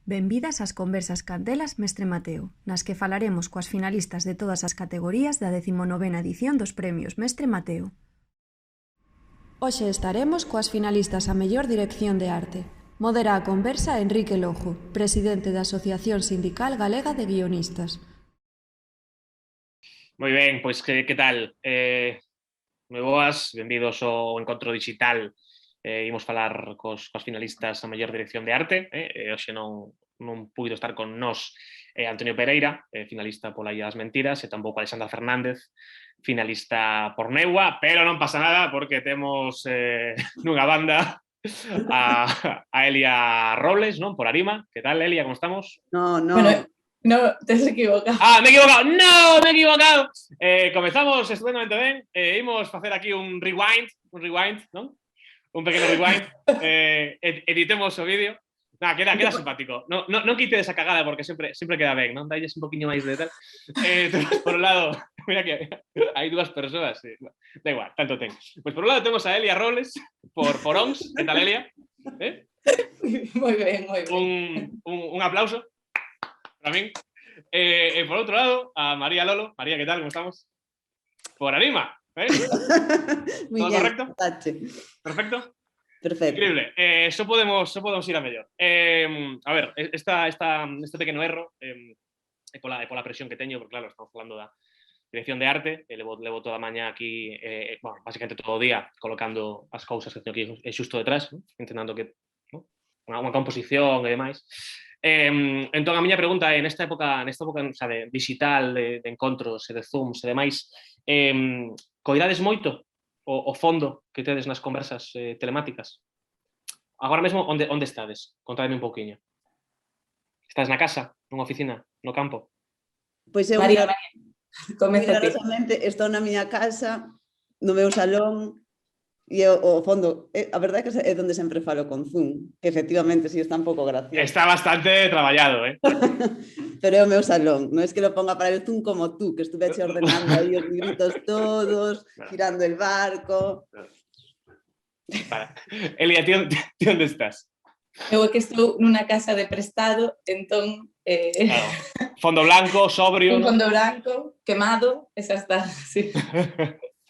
Benvidas ás conversas candelas Mestre Mateo, nas que falaremos coas finalistas de todas as categorías da 19ª edición dos premios Mestre Mateo. Hoxe estaremos coas finalistas a mellor dirección de arte. Modera a conversa Enrique Lojo, presidente da Asociación Sindical Galega de Guionistas. Moi ben, pois que tal? Moi boas, benvidos ao Encontro Digital. Imos falar cos finalistas a mellor dirección de arte. Hoxe non puido estar con nós Antonio Pereira, finalista pola Illa das Mentiras, e tampouco Alexandra Fernández, finalista por Neua, pero non pasa nada porque temos nunha banda a Elia Robles, non? Por Arima. Que tal, Elia? Como estamos? Bueno, no, te has equivocado. ¡Ah, me he equivocado! ¡No, me he equivocado! Comezamos estupendamente ben. Imos facer aquí un rewind, non? Un pequeno rewind. Editemos o vídeo. Nah, queda simpático. Non quitedes a cagada porque sempre queda ben, non? Dailles un poquinho máis de tal. Por un lado, mira que hai dúas persoas. Da igual, tanto ten. Pois por un lado temos a Elia Robles por ONS. Que tal, Elia? Moi ben, moi ben. Un aplauso para min. Por outro lado, a María Lolo. María, que tal? Como estamos? Por Arima. ¿Todo correcto? Perfecto. Perfecto. Increíble. Só podemos ir a mellor. A ver, este pequeno erro é pola presión que teño, porque claro, estamos falando da dirección de arte, levo toda a mañá aquí, bueno, basicamente todo o día, colocando as cousas que teño aquí xusto detrás, ¿no? Intentando que, ¿no? Unha composición e demais. Entón, a miña pregunta é, nesta época sabe, digital, de encontros e de Zooms e demais, coidades moito o fondo que tedes nas conversas telemáticas? Agora mesmo, onde estades? Contademe un pouquiño. Estás na casa, nunha oficina, no campo? Pois eu, María, comeza ti. Estou na miña casa, no meu salón, e o fondo, a verdade é que é onde sempre falo con Zoom, que efectivamente si está un pouco gracioso. Está bastante traballado, Pero é o meu salón, non é que lo ponga para el Zoom como tú, que estuve ordenando aí os libritos todos, girando el barco. Vale. Elia, ti onde estás? Eu é que estou nunha casa de prestado, entón... Claro. Fondo blanco, sobrio... Un fondo blanco, quemado, esa está, sí.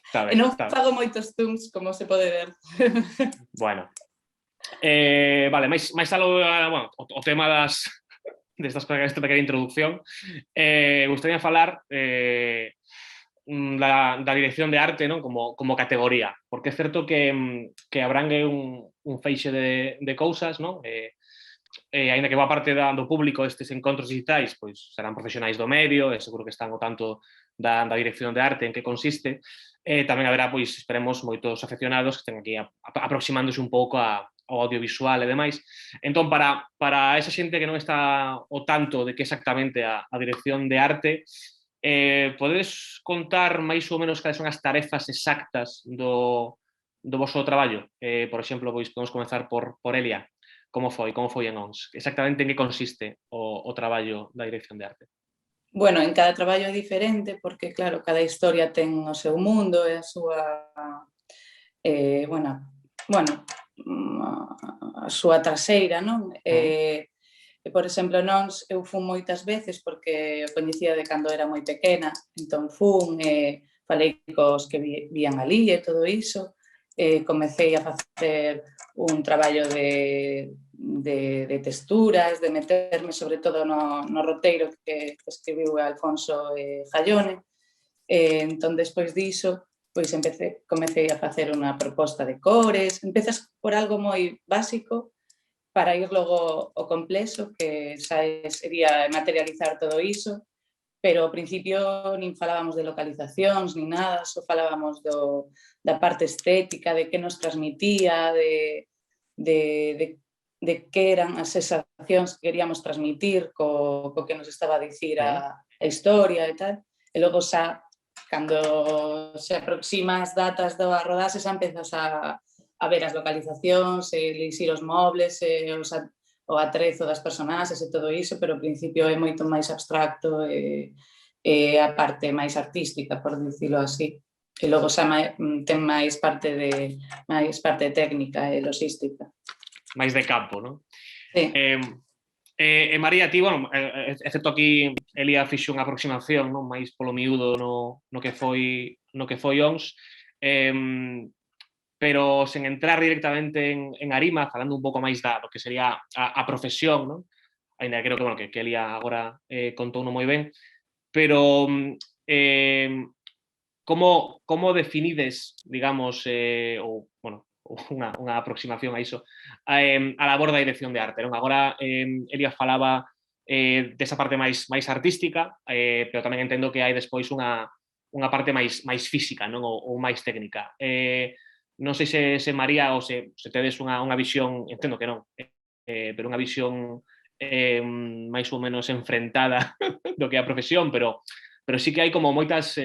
Está ben, non fago moitos zooms, como se pode ver. Bueno. Vale, máis algo, bueno, o tema desta pequena introducción. Gustaría falar da dirección de arte, non? Como categoría, porque é certo que abrangue un feixe de cousas, non? Aínda que boa parte do público destes encontros digitais pois serán profesionais do medio e seguro que están ao tanto da dirección de arte, en que consiste, tamén haberá, pois, esperemos, moitos afeccionados que estén aquí aproximándose un pouco ao audiovisual e demais. Entón, para esa xente que non está ao tanto de que exactamente a dirección de arte, podedes contar máis ou menos cales son as tarefas exactas do vosso traballo? Por exemplo, pois podemos comenzar por Elia. Como foi en ONS? Exactamente en que consiste o traballo da dirección de arte? Bueno, en cada traballo é diferente, porque, claro, cada historia ten o seu mundo e a súa... a súa traseira, non? Por exemplo, nós, eu fun moitas veces porque eu coñecía de cando era moi pequena, entón fun, falei cos que vían ali e todo iso, comecei a facer un traballo de texturas, de meterme sobre todo no roteiro que escribiu Alfonso Jallone. Entón, despois diso, pois comecei a facer unha proposta de cores. Empezas por algo moi básico para ir logo ao complexo, que sería materializar todo iso, pero ao principio nin falábamos de localizacións, nin nada, só falábamos da parte estética, de que nos transmitía, de que eran as sensacións que queríamos transmitir co que nos estaba a dicir a historia e tal. E logo xa, cando se aproxima as datas da rodaxe, xa empezas a ver as localizacións, elixir os mobles, o atrezo das personaxes e todo iso, pero ao principio é moito máis abstracto e a parte máis artística, por dicilo así. E logo xa ten máis parte técnica e logística. Máis de campo, non? Sí. María, ti, bueno, excepto aquí Elia fixo unha aproximación, non, máis polo miúdo no que foi ONS, pero sen entrar directamente en Arima, falando un pouco máis do que sería a profesión, non? Ainda creo que, bueno, que Elia agora contou moi ben, pero como definides, digamos, ou, bueno, unha aproximación a iso, a labor da dirección de arte, non? Agora Elia falaba desa parte máis artística, pero tamén entendo que hai despois unha parte máis física, non? Ou máis técnica. Non sei se María ou se tedes unha visión, entendo que non, pero unha visión máis ou menos enfrentada do que é a profesión, pero sí que hai como moitas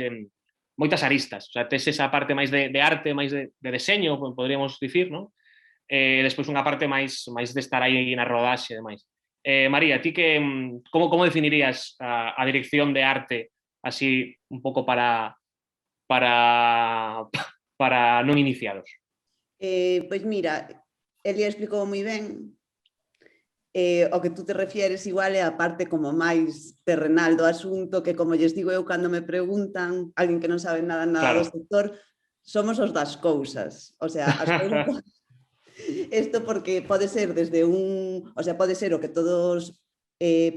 aristas. O sea, tes esa parte máis de arte, máis de deseño, podríamos dicir, non? Despois unha parte máis de estar aí na rodaxe e demais. María, ti que como definirías a dirección de arte así un pouco para non iniciados? Pois mira, Elia explicou moi ben. O que tú te refieres igual é a parte como máis terrenal do asunto, que como lles digo eu cando me preguntan, alguén que non sabe nada do sector, somos os das cousas. O sea, as cousas... Isto porque pode ser desde o sea, pode ser o que todos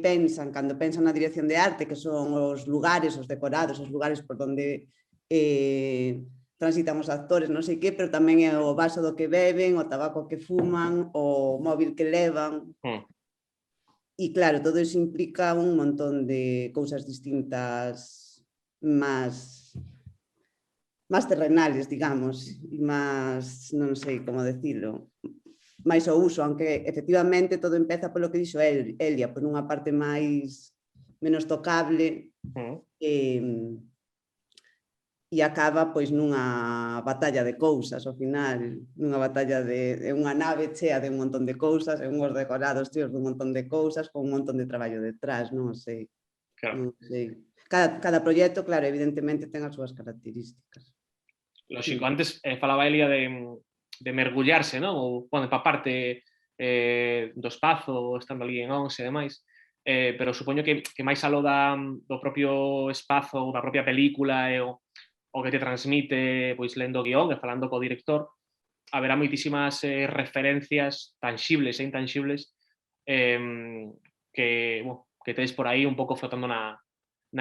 pensan cando pensan na dirección de arte, que son os lugares, os decorados, os lugares por onde transitan os actores, non sei que, pero tamén é o vaso do que beben, o tabaco que fuman, o móvil que levan. E claro, todo iso implica un montón de cousas distintas máis terrenales, digamos, e máis, non sei como decirlo, máis o uso, aunque efectivamente todo empeza polo que dixo Elia, por unha parte menos tocable, e acaba pois nunha batalla de cousas ao final, nunha batalla de unha nave chea de un montón de cousas e unhos decorados tíos dun montón de cousas con un montón de traballo detrás, non sei. Claro. Non sei. Cada proxecto, claro, evidentemente ten as súas características. Lógico, antes falaba Elia de mergullarse, non? Ou, bueno, para parte do espazo, estando ali en ONS e demais, pero supoño que máis aló do propio espazo ou da propia película e o que te transmite pois lendo o guión e falando co director, haberá moitísimas referencias tangibles e intangibles que tedes por aí un pouco flotando na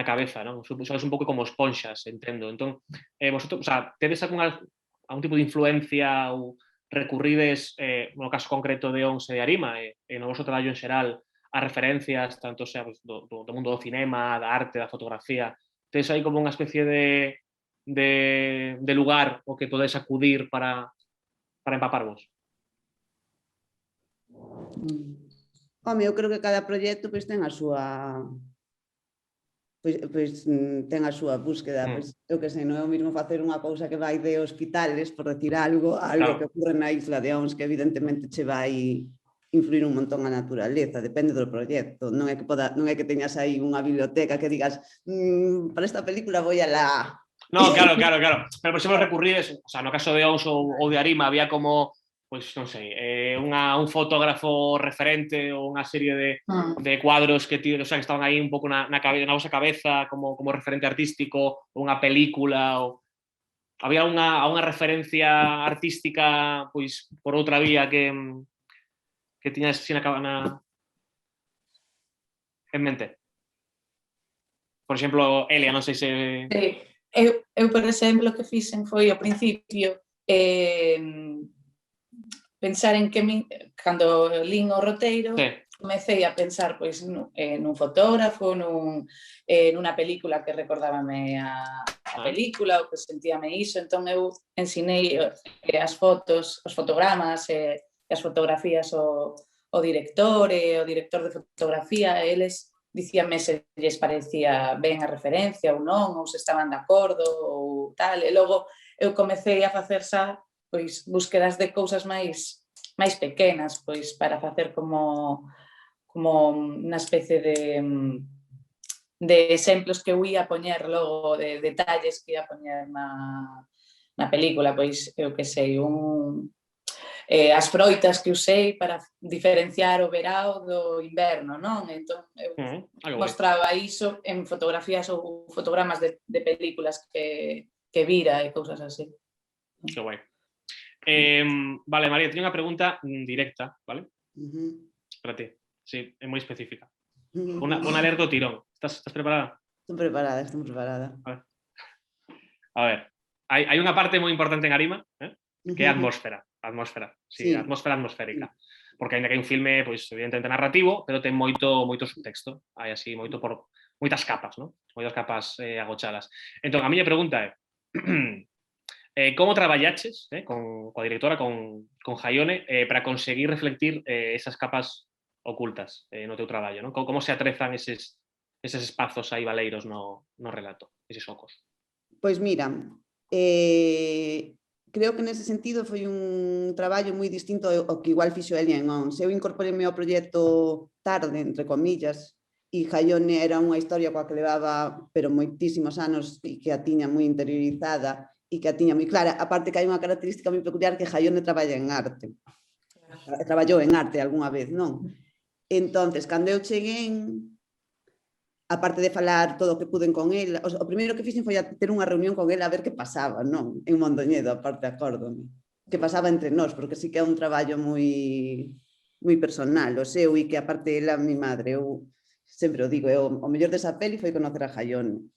cabeza, non? Sois un pouco como esponxas, entendo. Entón, vosotros, o sea, tedes algún tipo de influencia ou recurrides, no caso concreto de ONS e de Arima, e no vosso traballo en xeral, a referencias, tanto sea do mundo do cinema, da arte, da fotografía, tedes aí como unha especie de lugar o que podedes acudir para empaparvos? Home, eu creo que cada proxecto pois ten a súa ten a súa búsqueda, pois eu que sei, non é o mismo facer unha cousa que vai de hospitales, por decir algo que ocorre na isla de Ons, que evidentemente che vai influir un montón a naturaleza, depende do proxecto, non é que teñas aí unha biblioteca que digas para esta película vou a la... No, claro. Pero, por exemplo, recurrides, o sea, no caso de ONS ou de Arima, había como, pois, non sei, un fotógrafo referente ou unha serie de cuadros que estaban aí un pouco na vosa cabeza como referente artístico, ou unha película, ou había unha referencia artística, pois, por outra vía que tiñas así en mente? Por exemplo, Elia, non sei se... Sí. Eu, por exemplo, o que fixen foi ao principio pensar en que cando lín o roteiro comecei a pensar pois nun fotógrafo, nunha película que recordábame a película ou que sentíame iso, entón eu ensinei as fotos, os fotogramas e as fotografías ao director e o director de fotografía, e eles dicíame se lles parecía ben a referencia ou non, ou se estaban de acordo ou tal, e logo eu comecei a facer xa pois búsquedas de cousas máis pequenas, pois para facer como unha especie de exemplos que eu ia poñer logo, de detalles que ia poñer na película, pois eu que sei, as froitas que usei para diferenciar o verao do inverno, non? Entón, eu mostraba iso en fotografías ou fotogramas de películas que vira e cousas así. Que guai. Vale, María, teño unha pregunta directa, vale? Para ti, sí, é moi específica. Una ler do tirón. Estás preparada? Estou preparada. A ver, hai unha parte moi importante en Arima, que é a atmósfera. Sí, a atmósfera atmosférica. Porque ainda que hai un filme, pois, evidentemente narrativo, pero ten moito subtexto. Hai así moitas capas, non? Moitas capas agochadas. Entón, a miña pregunta é como traballaches coa directora, con Jaione, para conseguir reflectir esas capas ocultas no teu traballo, non? Como se atrezan eses espazos aí valeiros no relato, eses ocos? Pois mira, creo que nese sentido foi un traballo moi distinto ao que igual fixo Elia en Ons. Eu incorporei ao proxecto tarde, entre comillas, e Jaione era unha historia coa que levaba pero moitísimos anos e que a tiña moi interiorizada e que a tiña moi clara. Aparte que hai unha característica moi peculiar que Jaione traballa en arte. Traballou en arte algunha vez, non? Entonces, cando eu cheguei, aparte de falar todo o que puden con el, o primeiro que fixen foi ter unha reunión con el a ver que pasaba, non? En Mondoñedo, aparte, acórdome. Que pasaba entre nós, porque sí que é un traballo moi personal, o seu, e que aparte ela, mi madre, eu sempre o digo, o mellor desa peli foi conocer a Jaione.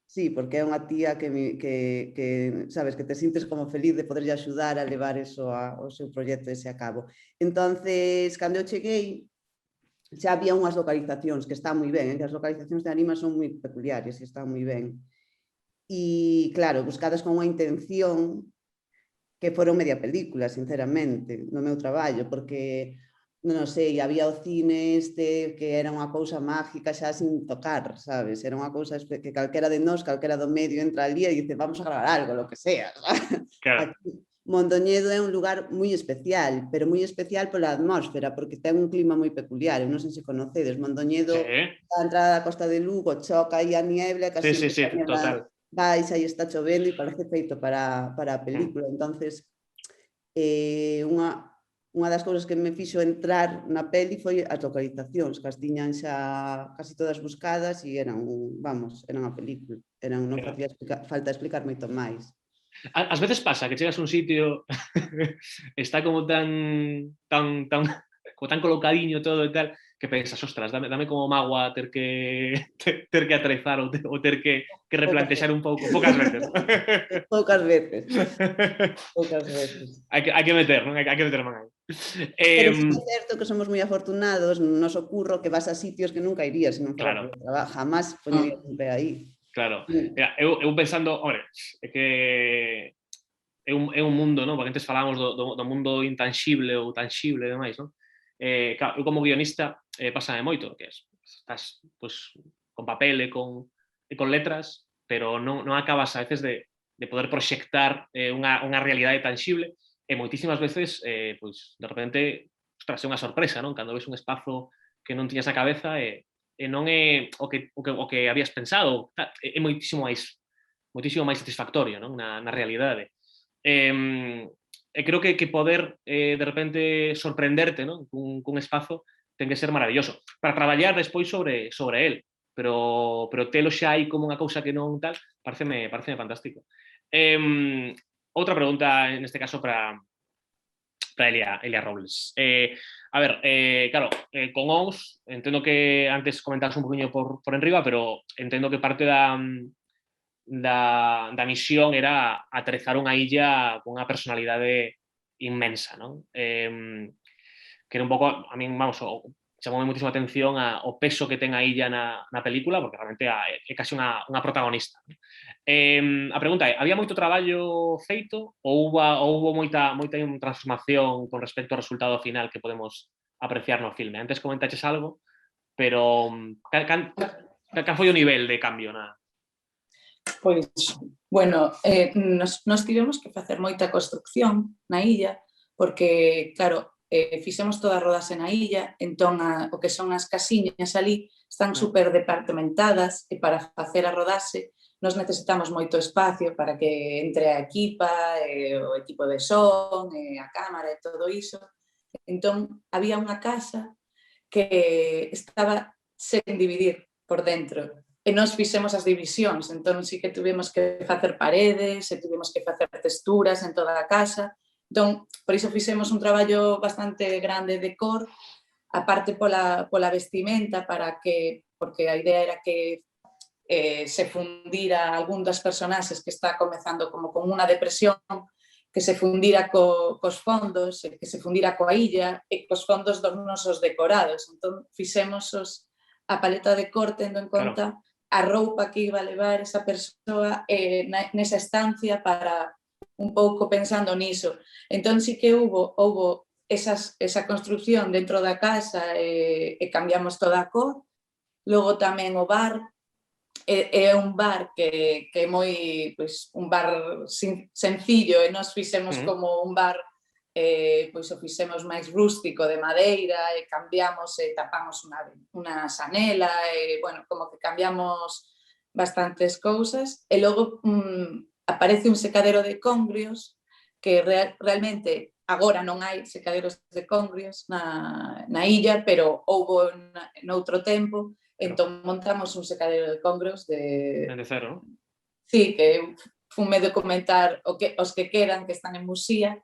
Sí, porque é unha tía que sabes, que te sintes como feliz de poderlle axudar a levar eso ao seu proxecto ese a cabo. Entonces, cando eu cheguei, xa había unhas localizacións que están moi ben, que as localizacións de Arima son moi peculiares e están moi ben. E, claro, buscadas con unha intención que foron media película, sinceramente, no meu traballo, porque, non sei, había o cine que era unha cousa mágica xa sin tocar, sabes? Era unha cousa que calquera de nós, calquera do medio entra ali e dice, vamos a gravar algo, lo que sea. Claro. Aquí, Mondoñedo é un lugar moi especial, pero moi especial pola atmósfera, porque ten un clima moi peculiar. Eu non sei se conocedes, Mondoñedo, a entrada da Costa de Lugo, choca aí a niebla, casi sí, total. Baixa e está chovendo e parece feito para a película. Entonces, unha das cousas que me fixo entrar na peli foi as localizacións, que as tiñan xa casi todas buscadas e eran a película. Non facía falta explicar moito máis. Ás veces pasa que chegas a un sitio está como tan colocadiño todo e tal, que pensas, ostras, dame como mágoa ter que atrezar ou ter que replantexar un pouco, poucas veces. Poucas veces. Hai que meter, non? Hai que meter man aí. Pero sí é certo que somos moi afortunados, nos ocurro que vas a sitios que nunca irías se non fora por traballo, jamás poñerías un pé aí. Claro, mira, eu pensando, hombre, é que é un mundo, non? Porque antes falábamos do mundo intangible ou tangible e demais, non? Claro, eu como guionista pásame moito, que estás pues, con papel e con letras, pero non acabas a veces de poder proxectar unha realidade tangible e moitísimas veces, pues, de repente, ostras, é unha sorpresa, non? Cando ves un espazo que non tiñas na cabeza e non é o que habías pensado, é moitísimo máis satisfactorio, non? Na realidade. E creo que poder de repente sorprenderte, non? Cun espazo ten que ser maravilloso para traballar despois sobre el, pero telo xa aí como unha cousa que non tal, pareceme fantástico. Outra pregunta neste caso para Elia Robles. A ver, claro, con ONS entendo que antes comentabas un poquinho por enriba, pero entendo que parte da misión era aterrizar unha illa con unha personalidade inmensa, non? Que era un pouco, a min, vamos, chamou moitísima atención o peso que ten a illa na película, porque realmente é casi unha protagonista. A pregunta é, había moito traballo feito ou houve moita transformación con respecto ao resultado final que podemos apreciar no filme? Antes comentaches algo, pero cal foi o nivel de cambio na... Pois, bueno, nos tivemos que facer moita construcción na illa, porque, claro, fixemos toda a rodase na illa, entón o que son as casiñas ali están super departamentadas e para facer a rodase nos necesitamos moito espacio para que entre a equipa, o equipo de son, a cámara e todo iso. Entón, había unha casa que estaba sen dividir por dentro. E nós fixemos as divisións, entón sí que tuvimos que facer paredes, e tuvimos que facer texturas en toda a casa. Entón, por iso fixemos un traballo bastante grande de cor, aparte pola vestimenta, porque a idea era que se fundira algún das personaxes que está comezando como con unha depresión, que se fundira cos fondos, que se fundira coa illa e cos fondos dos nosos decorados. Entón, fixemos a paleta de cor tendo en conta a roupa que iba a levar esa persoa nesa estancia para un pouco pensando niso. Entón, sí que houbo esa construcción dentro da casa e cambiamos toda a cor. Logo tamén o bar, é un bar que é moi, pois, un bar sencillo, e nós fixemos como un bar, pois o fixemos máis rústico de madeira, e cambiamos e tapamos unha sanela, e, bueno, como que cambiamos bastantes cousas. E logo aparece un secadero de congrios, que realmente agora non hai secaderos de congrios na illa, pero houbo noutro tempo. Entón montamos un secadero de congros De cero, non? Sí, que funme documentar os que quedan, que están en Muxía,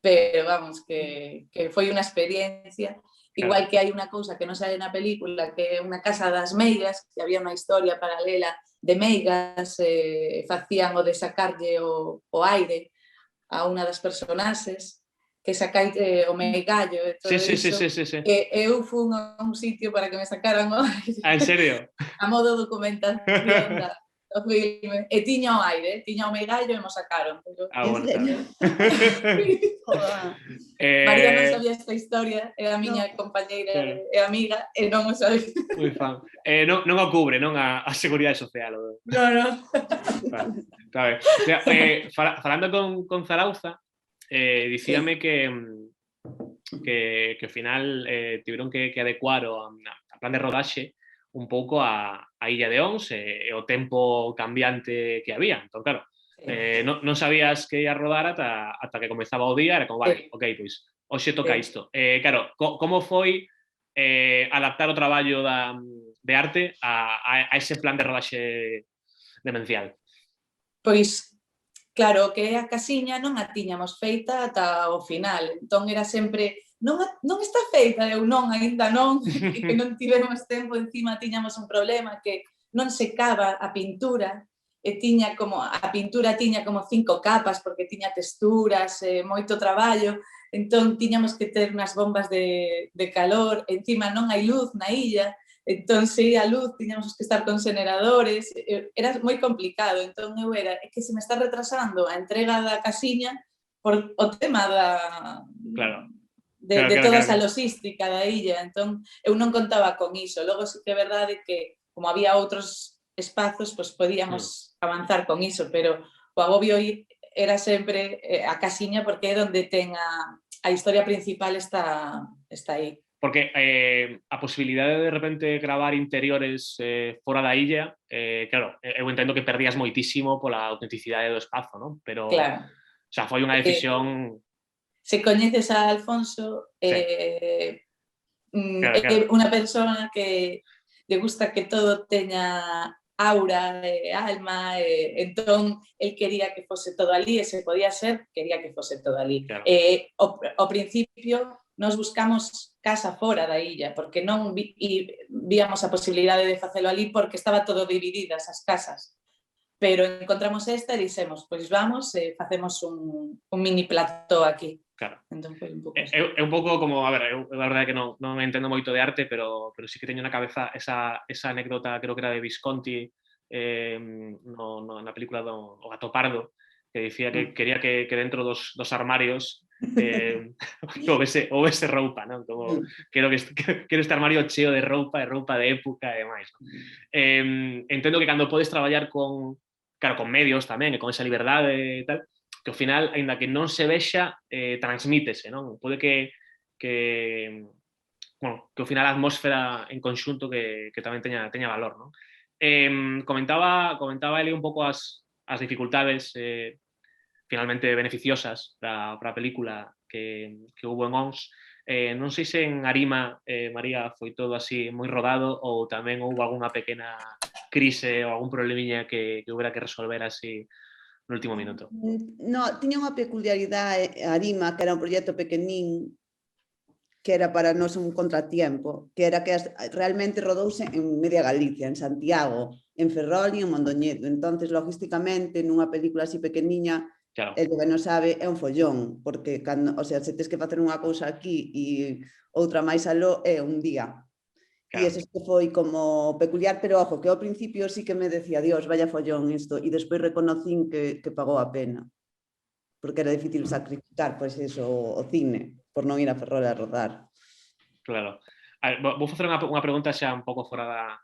pero vamos, que foi unha experiencia. Igual que hai unha cousa que non sale na película, que é unha casa das meigas, que había unha historia paralela de meigas, facían o de sacarlle o aire a unha das personaxes, que sacáis o meigallo e todo iso. E eu fun a un sitio para que me sacaran o aire. En serio? A modo documentación do filme. E tiña o aire, tiña o meigallo e mo sacaron. Bueno, claro. María non sabía esta historia, é a miña compañeira e amiga, e non o sabía. Moi fan. Non o cubre, non a Seguridade Social. Non. Claro. Falando con Zarauza, dicíame que ao final tiveron que adecuar o plan de rodaxe un pouco a Illa de Ons e o tempo cambiante que había. Entón, claro, non sabías que ia rodar ata que comezaba o día, era como, vale, ok, pois, hoxe toca isto. Claro, como foi adaptar o traballo de arte a ese plan de rodaxe demencial? Pois, claro, que a casiña non a tiñamos feita ata o final, entón era sempre non está feita, eu non, aínda non, e que non tivemos tempo, encima tiñamos un problema que non secaba a pintura, e a pintura tiña como 5 capas, porque tiña texturas, moito traballo, entón tiñamos que ter unhas bombas de calor, encima non hai luz na illa, entón se a luz tiñamos que estar con xeneradores, era moi complicado, entón eu era, é que se me está retrasando a entrega da casiña por o tema de toda esa logística da illa, entón eu non contaba con iso. Logo sí que é verdade que como había outros espazos, pois podíamos avanzar con iso, pero o agobio era sempre a casiña porque é onde ten a historia principal está aí. Porque a posibilidade de repente gravar interiores fora da illa, claro, eu entendo que perdías moitísimo pola autenticidade do espazo, non? Pero, claro. O sea, foi unha decisión... Se coñeces a Alfonso, é unha persona que lle gusta que todo teña aura e alma, entón, el quería que fose todo ali, e se podía ser, quería que fose todo ali. Claro. Ao principio, nos buscamos casa fora da illa, porque non víamos a posibilidade de facelo ali, porque estaba todo divididas as casas. Pero encontramos esta e dixemos, pois vamos e facemos un mini plató aquí. Claro. Entón, foi un pouco é un pouco como, a ver, eu a verdade é que non entendo moito de arte, pero sí que teño na cabeza esa anécdota, creo que era de Visconti, na película do O Gato Pardo, que dicía que quería que dentro dos armarios houvese roupa, non? Como, quero este armario cheo de roupa de época e demais. Entendo que cando podes traballar con medios tamén, e con esa liberdade e tal, que ao final, aínda que non se vexa, transmítese, non? Pode que ao final a atmósfera en conxunto que tamén teña valor, non? Comentaba Eli un pouco as dificultades finalmente beneficiosas para a película que hubo en ONS. Non sei se en Arima, María, foi todo así moi rodado ou tamén houve algunha pequena crise ou algún problemiña que houbera que resolver así no último minuto. No, tiña unha peculiaridade Arima, que era un proxecto pequenín, que era para nós un contratiempo, que era que realmente rodouse en media Galicia, en Santiago, en Ferrol e en Mondoñedo. Entonces, logísticamente, nunha película así pequeniña, Claro. el que non sabe é un follón, porque, o sea, se tes que facer unha cousa aquí e outra máis aló, é un día. E Claro. ese foi como peculiar, pero ojo, que ao principio sí que me decía, Dios, vaya follón isto, e despois reconocín que pagou a pena, porque era difícil sacrificar, pois eso, o cine, por non ir a Ferrol a rodar. Claro. A ver, vou facer unha pregunta xa un pouco fora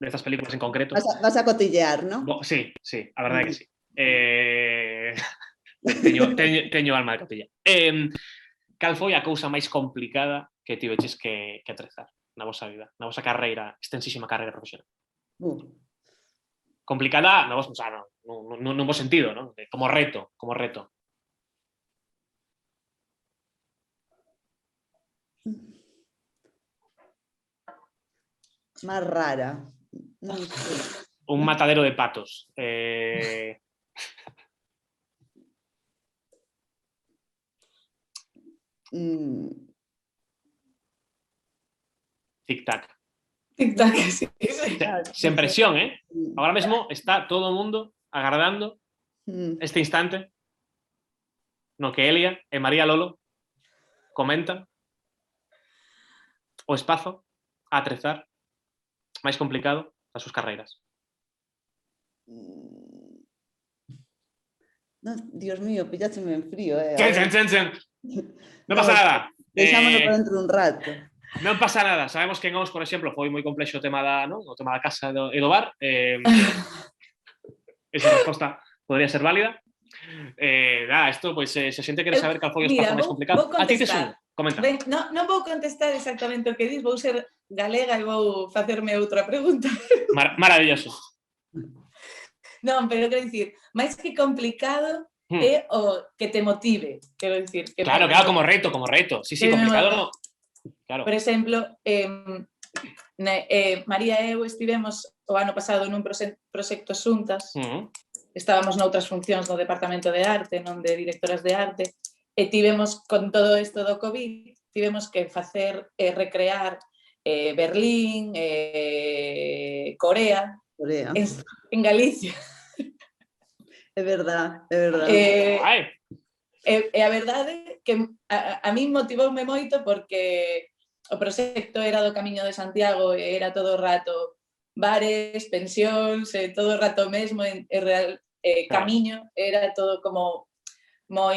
destas películas en concreto. Vas a cotillear, non? Sí, a verdade é que sí. Teño alma de cotilla. Cal foi a cousa máis complicada que tiveches que atrezar na vosa vida, na vosa carreira, extensísima carreira profesional? Complicada no bo sentido, non? Como reto. Más rara. Non sei. Un matadero de patos. Tic-tac. Tic-tac, sí. Sen presión, Ahora mesmo está todo o mundo agardando este instante no que Elia e María Lolo comentan o espazo a atrezar máis complicado das súas carreiras. No, Dios mío, pillácheme en frío, Chen. Non pasa nada. Deixámonos para dentro dun rato. Non pasa nada. Sabemos que en ONS, por exemplo, foi moi complexo o tema da casa e do bar. Esa resposta podría ser válida. Isto, pois, se a xente quere saber cal foi o espazo máis complicado. A ti tes un, comenta. Non vou contestar exactamente o que dis, vou ser galega e vou facerme outra pregunta. Maravilloso. Non, pero quero dicir, máis que complicado é o que te motive, quero dicir. Claro, como reto. Sí, complicado non. Claro. Por exemplo, María e eu estivemos o ano pasado nun proxecto xuntas, estábamos noutras funcións no Departamento de Arte, non de directoras de arte, e tivemos, con todo isto do COVID, tivemos que facer recrear Berlín, Corea, en Galicia. É verdad. E a verdade que a min motivoume moito porque o proxecto era do Camiño de Santiago e era todo o rato bares, pensións, todo o rato mesmo, camiño, era todo como moi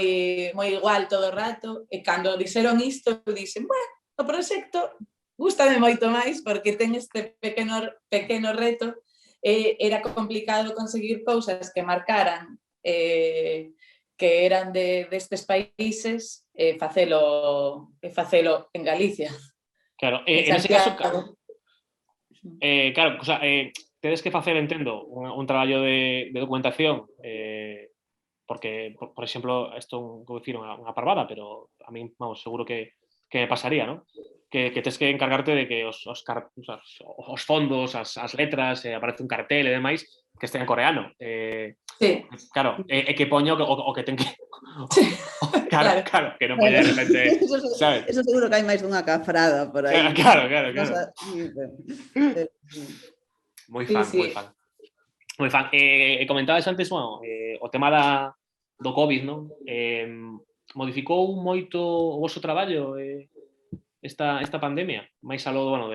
igual todo o rato, e cando dixeron isto, dixen, bueno, o proxecto gústame moito máis porque ten este pequeno reto, era complicado conseguir cousas que marcaran que eran destes países, facelo en Galicia. Claro, en ese caso, claro, o sea, tedes que facer, entendo, un traballo de documentación, porque, por exemplo, isto vou dicir unha parvada, pero a mí, vamos, seguro que me pasaría, non? Que tes que encargarte de que os fondos, as letras, aparece un cartel e demais, que estea en coreano. Sí. Claro, e que poño o que ten que... Claro, que non poña de repente... Eso seguro que hai máis dunha cafrada por aí. Claro. Moi fan. Moi fan. Comentabas antes, bueno, o tema do COVID, non? Modificou moito o vosso traballo esta pandemia? Mais aló, bueno,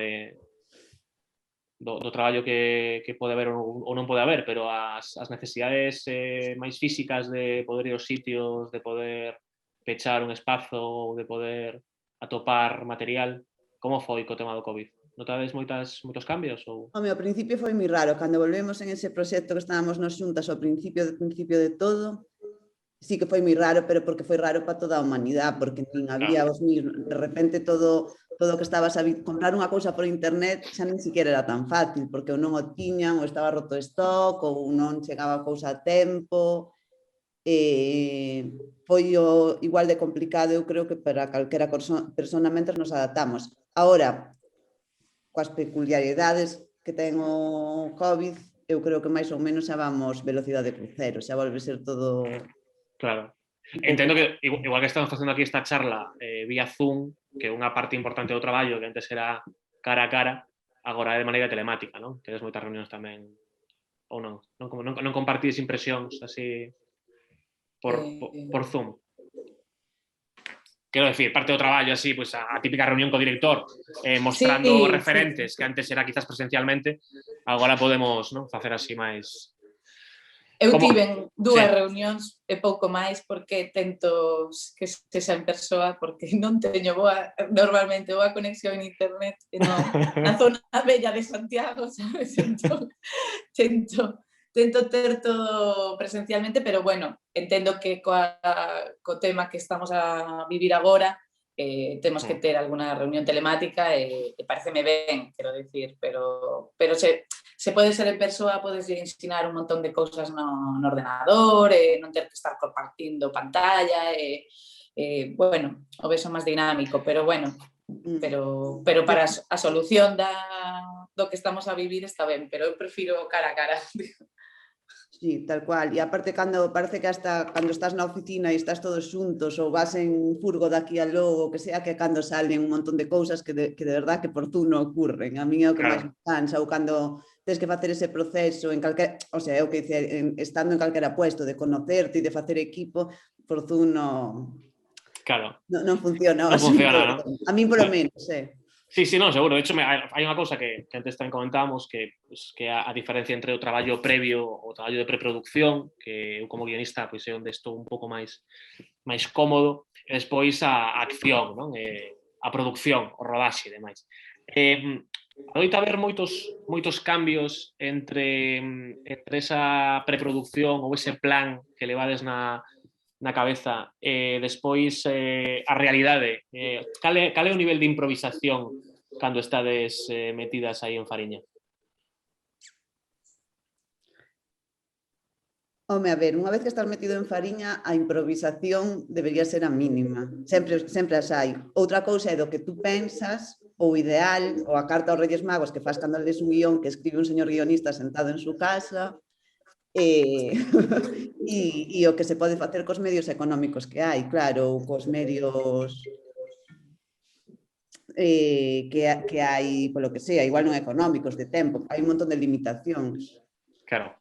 do traballo que pode haber ou non pode haber, pero as necesidades máis físicas de poder ir aos sitios, de poder pechar un espazo, de poder atopar material, como foi co tema do COVID? Notades moitos cambios? Home, ao principio foi moi raro, cando volvemos en ese proxecto que estábamos nos xuntas ao principio de todo, sí que foi moi raro, pero porque foi raro para toda a humanidade, porque nin había os mismos, de repente todo todo o que estabas a comprar unha cousa por internet xa nin siquiera era tan fácil, porque ou non o tiñan, ou estaba roto o stock, ou non chegaba a cousa a tempo. Foi igual de complicado, eu creo que para calquera persona mentres nos adaptamos. Ahora, coas peculiaridades que ten o COVID, eu creo que máis ou menos xa vamos velocidade crucero, xa volve a ser todo... Claro. Entendo que, igual que estamos facendo aquí esta charla vía Zoom, que unha parte importante do traballo que antes era cara a cara, agora é de maneira telemática, non? Tedes moitas reunións tamén, ou non? Non compartides impresións así por Zoom? Quero decir, parte do traballo así, pois a típica reunión co director, mostrando referentes que antes era quizás presencialmente, agora podemos, non, facer así máis... Eu tiven dúas reunións e pouco máis porque tento que sexa en persoa porque non teño normalmente boa conexión en internet na zona bella de Santiago, sabes? Entón, tento ter todo presencialmente, pero bueno, entendo que co tema que estamos a vivir agora temos que ter alguna reunión telemática e pareceme ben, quero dicir, pero se pode ser en persoa, podes ensinar un montón de cousas no ordenador, non ter que estar compartindo pantalla, bueno, o beso máis dinámico, pero bueno, pero para a solución do que estamos a vivir está ben, pero eu prefiro cara a cara. Sí, tal cual. E aparte, cando parece que hasta cando estás na oficina e estás todos xuntos ou vas en furgo daqui a logo, que sea, que cando salen un montón de cousas que de verdad que por tú non ocurren. A mí é o que máis me cansa, ou cando tens que facer ese proceso en calquera, o sea, é o que dice, estando en calquera puesto de conocerte e de facer equipo, por tú non funciona. Non funciona, non? A mí polo menos, Sí, non, seguro. De hecho, hai unha cousa que antes tamén comentábamos que a diferencia entre o traballo previo o traballo de preproducción, que eu como guionista pois é onde estou un pouco máis cómodo, e despois a acción, non? A producción, o rodaxe e demais. Adoita haber moitos cambios entre esa preproducción ou ese plan que levades na cabeza, despois a realidade. Cal é o nivel de improvisación cando estades metidas aí en Fariña? Home, a ver, unha vez que estás metido en Fariña, a improvisación debería ser a mínima. Sempre as hai. Outra cousa é do que tú pensas, ou ideal, ou a carta aos Reyes Magos que fas cando lees un guión que escribe un señor guionista sentado en su casa, e o que se pode facer cos medios económicos que hai, claro, ou cos medios que hai, polo que sea, igual non económicos, de tempo, hai un montón de limitacións. Claro.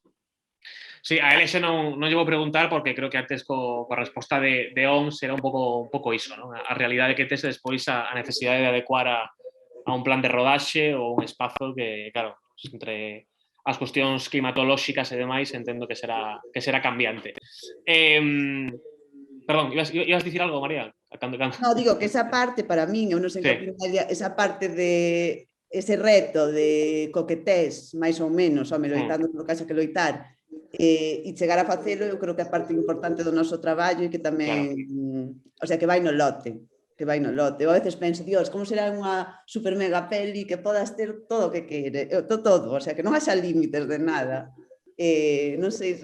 Sí, a él ese non lle vou preguntar porque creo que antes coa resposta de ONS era un pouco iso, non? A realidade que tes despois a necesidade de adecuar a un plan de rodaxe ou un espazo que, claro, entre as cuestións climatolóxicas e demais entendo que será cambiante. Perdón, ibas dicir algo, María? No, digo que esa parte para min, eu non sei que opinaría, esa parte de ese reto de coquetés, máis ou menos, home, loitando polo que haxa que loitar, e chegar a facelo, eu creo que é parte importante do noso traballo e que tamén, o sea, que vai no lote. Eu a veces penso, Dios, como será unha super mega peli que podas ter todo o que quere, todo, o sea, que non haxa límites de nada. Non sei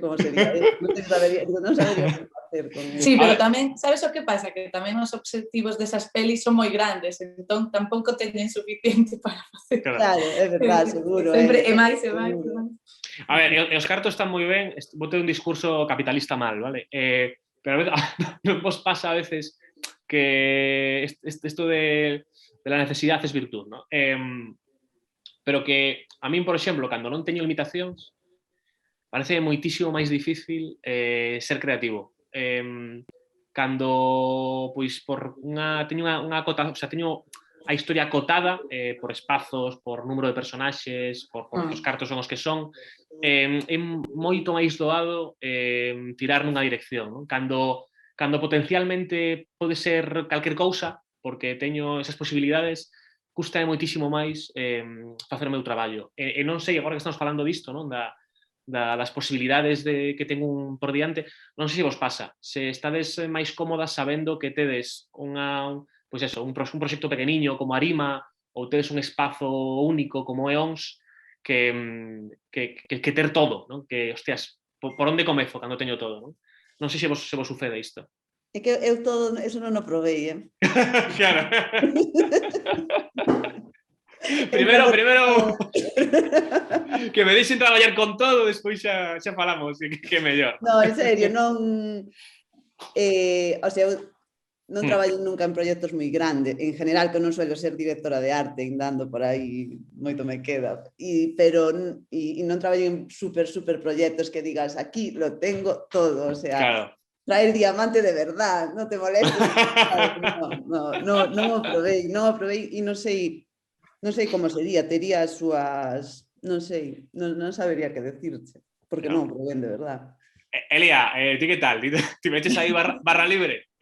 como sería, non sabería facer con eso. Sí, pero tamén, sabes o que pasa? Que tamén os obxectivos desas pelis son moi grandes, entón tampouco teñen suficiente para facer. Claro, é verdade, seguro. Sempre é máis. A ver, os cartos están moi ben, vou ter un discurso capitalista mal, vale? Pero non vos pasa a veces que isto de la necesidade es virtud, ¿no? Pero que a min, por exemplo, cando non teño limitacións, parece moitísimo máis difícil ser creativo. Cando, pois, teño unha cota, o sea, teño a historia acotada por espazos, por número de personaxes, por os cartos son os que son, é moito máis doado tirar nunha dirección, non? Cando potencialmente pode ser calquer cousa, porque teño esas posibilidades, custa moitísimo máis facer o meu traballo. E non sei, agora que estamos falando disto, non? Das posibilidades que ten un por diante, non sei se vos pasa, se estades máis cómodas sabendo que tedes pois eso, un proxecto pequeniño como Arima, ou tedes un espazo único como EONS, que ter todo, non? Que, hostias, por onde comezo cando teño todo, non? Non sei se vos sucede isto. É que eu todo eso non o provei, Claro. Entón, Primeiro que me deixen traballar con todo, despois xa falamos, que mellor. No, en serio, non... o sea, eu non traballo nunca en proxectos moi grandes. En general, que non suelo ser directora de arte, andando por aí, moito me queda. Pero non traballo en super proxectos que digas, aquí lo tengo todo, o sea... Claro. Traer diamante de verdad, non te molestes. Non o provei e non sei como sería, tería as súas, non sei, non sabería que decirche, porque non o provei de verdad. Elia, ti que tal? Ti meches aí barra libre?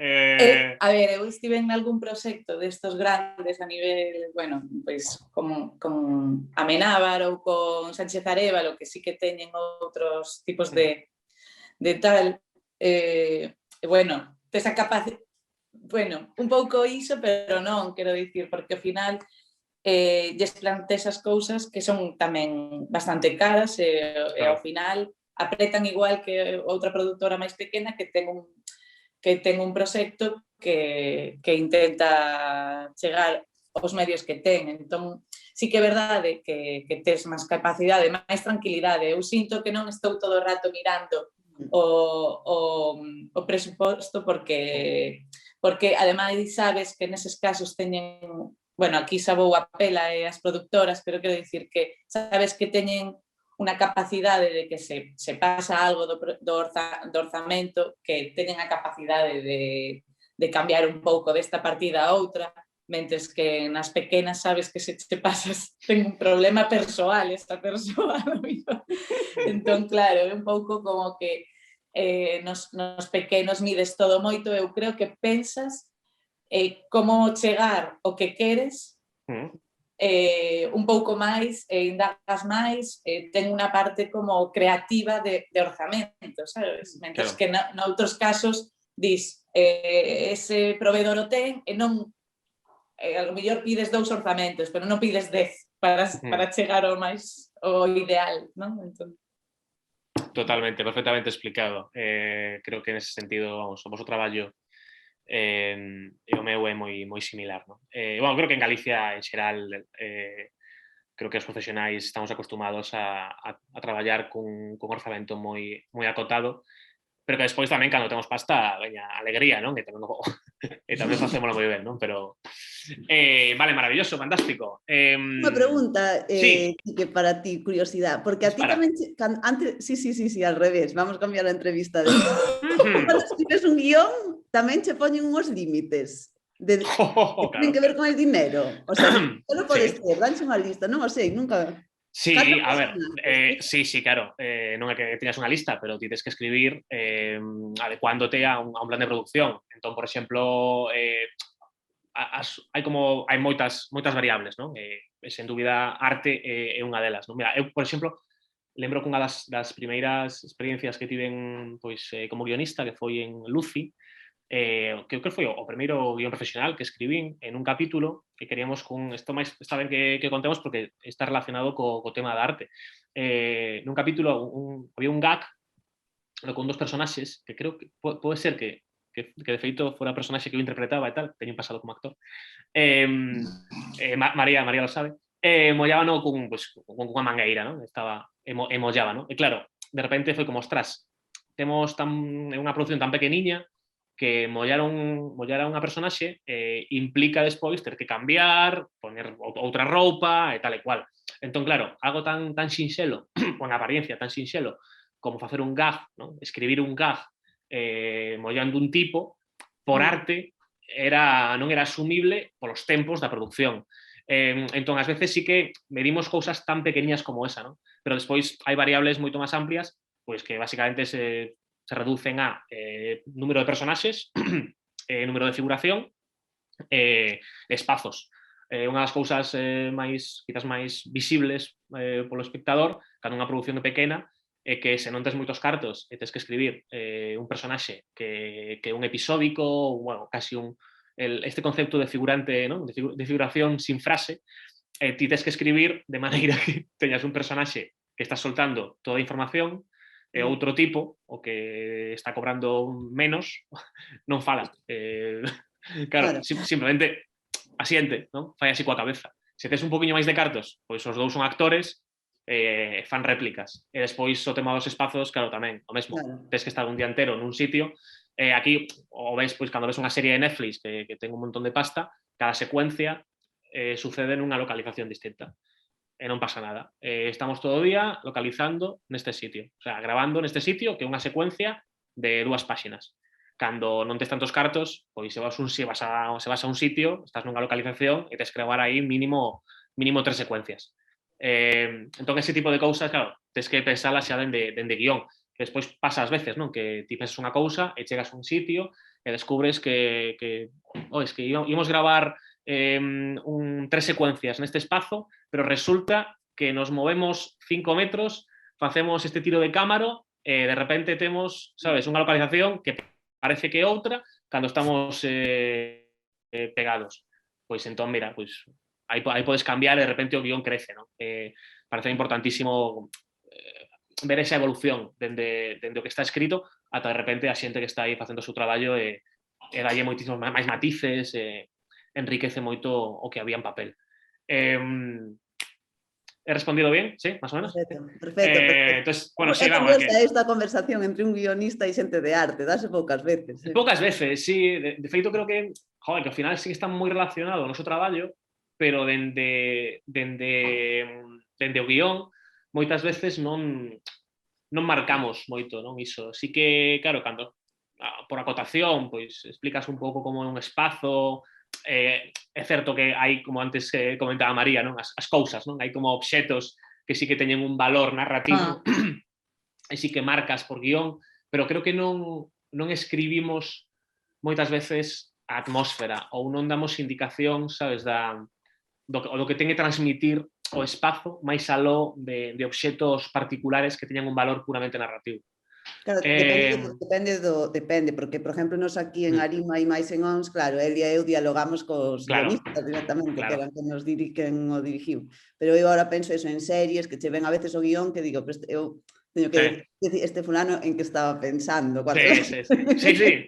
A ver, eu estive en algún proxecto destos grandes a nivel, bueno, pois con Amenábar ou con Sánchez Arévalo, que sí que teñen outros tipos de tal, bueno, esa capacidade, bueno, un pouco iso, pero non, quero dicir, porque ao final lles planteas as cousas que son tamén bastante caras e ao final apretan igual que outra produtora máis pequena que ten un proxecto que intenta chegar aos medios que ten. Entón, sí que é verdade que tes máis capacidade, máis tranquilidade. Eu sinto que non estou todo o rato mirando o presuposto porque ademais sabes que neses casos teñen, bueno, aquí xa vou a pela e as produtoras, pero quero dicir que sabes que teñen unha capacidade de que se pasa algo do orzamento, que teñen a capacidade de cambiar un pouco desta partida a outra, mentres que nas pequenas sabes que se te pasas ten un problema persoal esta persoa. Entón, claro, é un pouco como que nos pequenos mides todo moito, eu creo que pensas como chegar o que queres un pouco máis, indagas máis, ten unha parte como creativa de orzamento, sabes? Mentres que noutros casos dis, ese provedor o ten e non, a lo mellor pides 2 orzamentos, pero non pides 10 para chegar ao máis, o ideal, non? Entón... Totalmente, perfectamente explicado. Creo que nese sentido, vamos, o vosso traballo e o meu é moi similar, non? Bueno, creo que en Galicia, en xeral, creo que os profesionais estamos acostumados a traballar cun orzamento moi acotado, pero que despois tamén, cando temos pasta, veña alegría, non? E tamén facémolo moi ben, non? Pero, vale, maravilloso, fantástico. Unha pregunta, sí. que para ti, curiosidade, porque a ti tamén, antes, sí, al revés, vamos a cambiar a entrevista de... Cando escribes un guión, tamén che poñen uns límites. Que tienen que ver con el dinero. O sea, solo podes ter, danche unha lista, non o sei, nunca... Sí, a ver, sí, claro, non é que teñas unha lista, pero ti tens que escribir adecuándote a un plan de producción. Entón, por exemplo, hai moitas variables, non? Sen dúbida, arte é unha delas, non? Mira, eu, por exemplo, lembro que unha das primeiras experiencias que tiven pois, como guionista, que foi en Lucy, creo que foi o primeiro guión profesional que escribín en un capítulo que queríamos está ben que contemos porque está relacionado co tema da arte. Nun capítulo había un gag con 2 personaxes que creo que pode ser que de feito fora a personaxe que eu interpretaba e tal, teño un pasado como actor. María lo sabe. Mollábano cunha mangueira, non? E mollaba, non? E claro, de repente foi como, ostras, temos unha produción tan pequeniña que mollar a unha personaxe implica despois ter que cambiar, poner outra roupa e tal e cual. Entón, claro, algo tan sinxelo, con apariencia tan sinxelo, como facer un gag, non? Escribir un gag mollando un tipo, por arte, non era asumible polos tempos da producción. Entón, ás veces sí que medimos cousas tan pequeniñas como esa, non? Pero despois hai variables moito máis amplias, pois que basicamente se reducen a número de personaxes, número de figuración, espazos. Unha das cousas quizás máis visibles polo espectador, cando unha produción é pequena, é que se non tes moitos cartos e tes que escribir un personaxe que é un episódico, bueno, casi un este concepto de figurante, ¿no? De figuración sin frase, ti tens que escribir de maneira que teñas un personaxe que está soltando toda a información e outro tipo, o que está cobrando menos, non fala. Claro, simplemente asiente, non? Fai así coa cabeza. Se tes un poquinho máis de cartos, pois os dous son actores, fan réplicas. E despois o tema dos espazos, claro, tamén, o mesmo. Tes que estar un día entero nun sitio. Aquí, o ves, pois, cando ves unha serie de Netflix que ten un montón de pasta, cada secuencia sucede nunha localización distinta. E non pasa nada. Estamos todo o día localizando neste sitio. O sea, grabando neste sitio, que é unha secuencia de 2 páxinas. Cando non tes tantos cartos, pois se vas a un sitio, estás nunha localización e tes que gravar aí mínimo 3 secuencias. Entón, ese tipo de cousas, claro, tes que pensalas xa dende guión. Que despois pasa ás veces, non? Que ti pensas unha cousa e chegas a un sitio e descubres que íbamos gravar 3 secuencias neste espazo, pero resulta que nos movemos 5 metros, facemos este tiro de cámara e de repente temos, sabes, unha localización que parece que é outra cando estamos pegados. Pois entón, mira, pois aí podes cambiar e de repente o guión crece, non? Parece importantísimo ver esa evolución dende o que está escrito ata de repente a xente que está aí facendo o seu traballo e dalle moitísimos máis matices enriquece moito o que había en papel. He respondido bien? ¿Sí? ¿Más o menos? Perfecto. Entonces, bueno, sí, vamos. Esta conversación entre un guionista e xente de arte, dase poucas veces. Poucas veces, sí. De feito, creo que ao final sí que está moi relacionado o noso traballo, pero dende o guión, moitas veces non marcamos moito, non iso. Sí que, claro, cando por acotación, pois explicas un pouco como é un espazo. É certo que hai, como antes comentaba María, non? As cousas, non? Hai como obxetos que sí que teñen un valor narrativo e sí que marcas por guión, pero creo que non escribimos moitas veces a atmósfera ou non damos indicación, sabes, do que ten que transmitir o espazo máis aló de obxetos particulares que teñan un valor puramente narrativo. Claro, depende, porque, por exemplo, nos aquí en Arima e máis en ONS, claro, el e eu dialogamos cos guionistas directamente, que eran que nos dirigen o dirigiu. Pero eu agora penso eso en series, que che ven a veces o guión, que digo, pues, eu teño que decir, este fulano en que estaba pensando. Sí.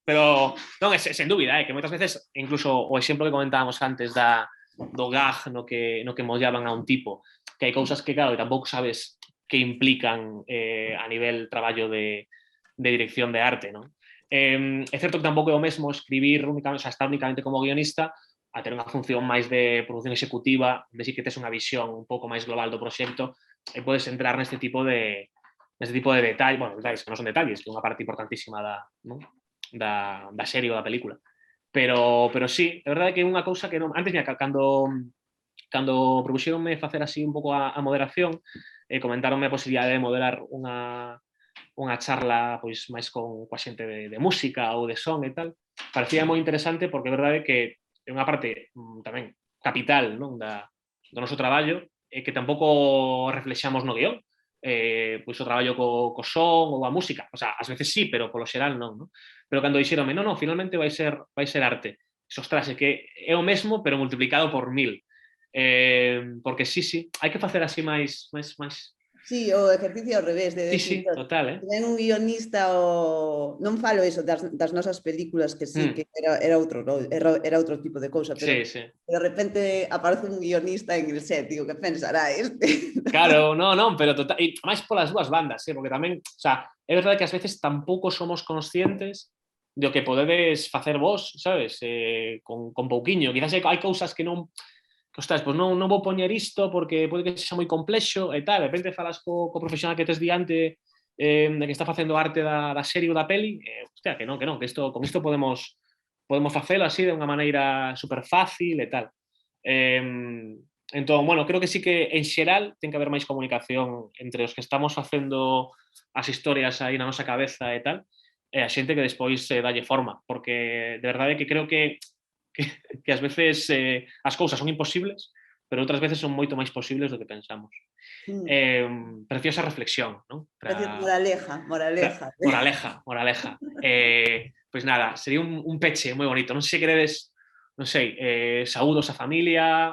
Pero, non, sen dúbida, que moitas veces, incluso o exemplo que comentábamos antes do gag no que mollaban a un tipo, que hai cousas que, claro, tampouco sabes que implican a nivel traballo de dirección de arte, non? É certo que tampouco é o mesmo escribir únicamente, estar únicamente como guionista a ter unha función máis de produción executiva, de si que tes unha visión un pouco máis global do proxecto e podes entrar neste tipo de detalles, bueno, detalles que non son detalles, que é unha parte importantísima da serie ou da película. Pero sí, é verdade que é unha cousa que non... Antes, cando propuxeronme facer así un pouco a moderación, comentaronme a posibilidade de moderar unha charla pois máis coa xente de música ou de son e tal. Parecía moi interesante porque é verdade que é unha parte tamén capital, non, do noso traballo e que tampouco reflexamos no guión. Pois o traballo co son ou a música, o sea, ás veces sí, pero polo xeral non? Pero cando dixeronme, non, finalmente vai ser arte. Ostras, é que é o mesmo, pero multiplicado por 1000. Porque sí, hai que facer así máis... Sí, o exercicio ao revés. Sí, total, ten un guionista non falo eso das nosas películas, que sí, que era outro tipo de cousa, pero de repente aparece un guionista en el set, digo, que pensará este? Claro, non, pero total, e máis polas dúas bandas, porque tamén, o sea, é verdade que ás veces tampouco somos conscientes do que podedes facer vos, sabes, con pouquiño. Quizás hai cousas que non... Ostras, pois non vou poñer isto porque pode que sexa moi complexo e tal, de repente falas co profesional que tes diante de que está facendo arte da serie ou da peli, hostia, que non, que con isto podemos facelo así de unha maneira super fácil e tal. Entón, bueno, creo que sí que en xeral ten que haber máis comunicación entre os que estamos facendo as historias aí na nosa cabeza e tal, e a xente que despois dalle forma, porque de verdade que creo que ás veces as cousas son imposibles, pero outras veces son moito máis posibles do que pensamos. Preciosa reflexión, non? Moraleja. Moraleja. Pois nada, sería un peche moi bonito. Non sei se queredes, non sei, saúdos á familia,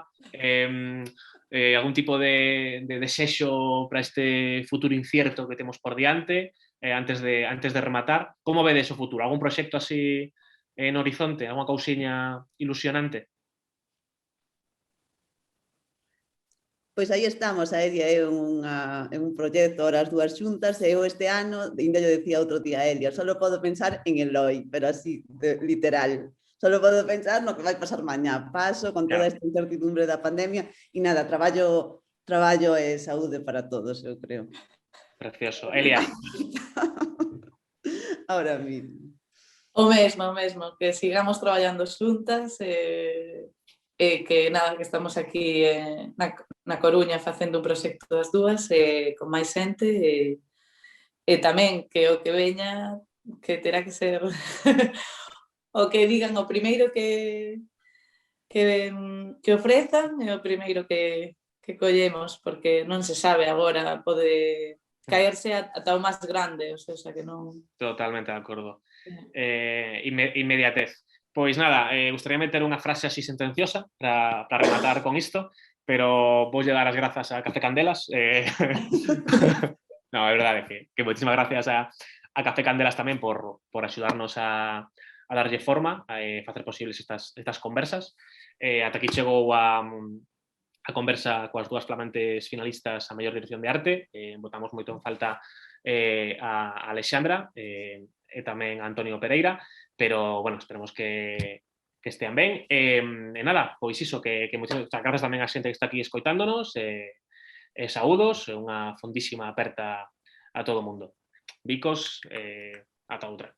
algún tipo de desexo para este futuro incierto que temos por diante, antes de rematar. Como vedes o futuro? Algún proxecto así no horizonte? Alguna cousiña ilusionante? Pois aí estamos, a Elia é un proxecto, ahora as dúas xuntas, e eu este ano, ainda yo decía outro día a Elia, solo podo pensar en Eloi, pero así, literal. Solo podo pensar no que vai pasar mañá. Paso con toda esta incertidumbre da pandemia e nada, traballo e saúde para todos, eu creo. Precioso. Elia. Ahora mismo. O mesmo, que sigamos traballando xuntas, que nada, que estamos aquí na Coruña facendo un proxecto das dúas con máis xente e tamén que o que veña que terá que ser o que digan o primeiro que ofrezan e o primeiro que collemos, porque non se sabe agora, pode caerse ata o máis grande, o sea que non... Totalmente de acordo. Inmediatez. Pois nada, gustaría meter unha frase así sentenciosa para rematar con isto, pero vou dar as grazas a Café Candelas. No, é verdade que moitísimas gracias a Café Candelas tamén por axudarnos a darlle forma, a facer posibles estas conversas. Ata aquí chegou a conversa coas dúas flamantes finalistas a mellor dirección de arte. Botamos moito en falta a Alexandra e tamén a Antonio Pereira, pero, bueno, esperemos que estean ben. E nada, pois iso, que moitas grazas tamén a xente que está aquí escoitándonos, saúdos, unha fondísima aperta a todo o mundo. Bicos, ata outra.